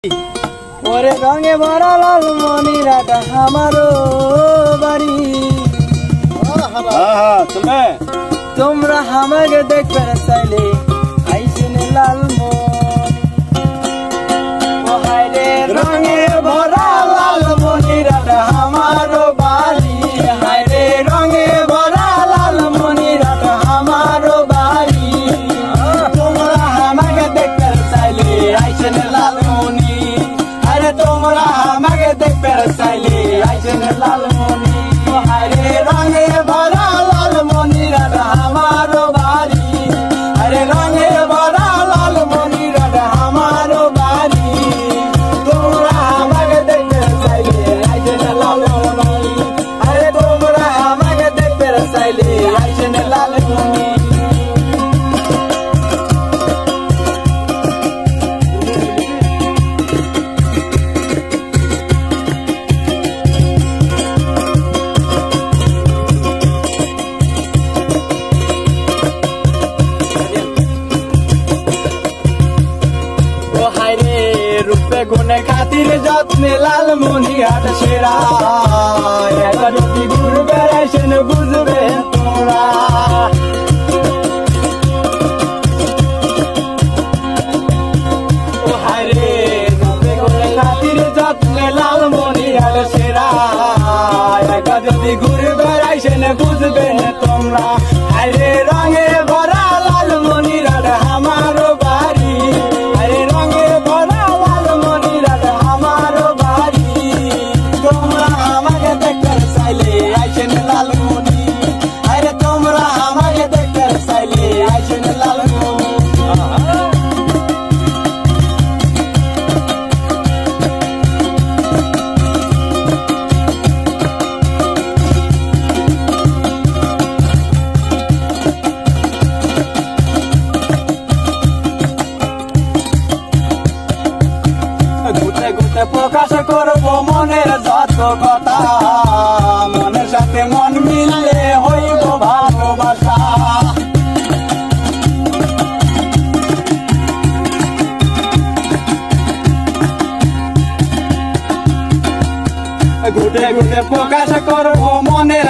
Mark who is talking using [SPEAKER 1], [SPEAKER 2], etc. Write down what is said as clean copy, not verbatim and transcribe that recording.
[SPEAKER 1] ওরে রঙে ভরা লাল মনিরাটা আমারও বাড়ি। তোমরা আমাকে দেখবে চাইলে আইসিনে লাল মন হাইরে রঙে ভরা লাল মনিরাটা আমারও বাড়ি। হাইরে রঙে ভরা লাল মনিরাটা আমারও বাড়ি। তোমরা আমাকে দেখবে চাইলে আইসিনে লাল মনি। আরে তোমরা আমাকে দেখবে চাইলে আইসিনে লাল মনি। হাইরে রঙে ভরা লাল মনিরাটা আমারও বাড়ি। আরে রঙে ভরা লাল মনিরাটা আমারও বাড়ি। তোমরা আমাকে দেখবে চাইলে আইসিনে লাল মনি। আরে তোমরা আমাকে দেখবে চাইলে আইসিনে লাল মনি। রূপে গুণে খাতির যত্নে লাল মনিহাট সেরা। একবার যদি ঘুরবে আসেন বুঝবে তোমরা। ও হায়রে রূপে গুণে খাতির যত্নে লাল মনিহাট সেরা। একবার যদি ঘুরবে আসেন বুঝবে তোমরা। হায়রে রঙে ভরা লাল মনিহাট আমারও বাড়ি। আরে রঙে ভরা লাল মনিহাট আমারও বাড়ি। তোমরা আমাকে দেখতে চাইলে আইসেন লাল মনি। আরে তোমরা আমাকে দেখতে চাইলে আইসেন লাল মনি। ঘুরতে ঘুরতে প্রকাশ করবো মনের যত কথা। মনের সাথে মন মিললে হইব ভালোবাসা। ঘুরতে ঘুরতে প্রকাশ করবো মনের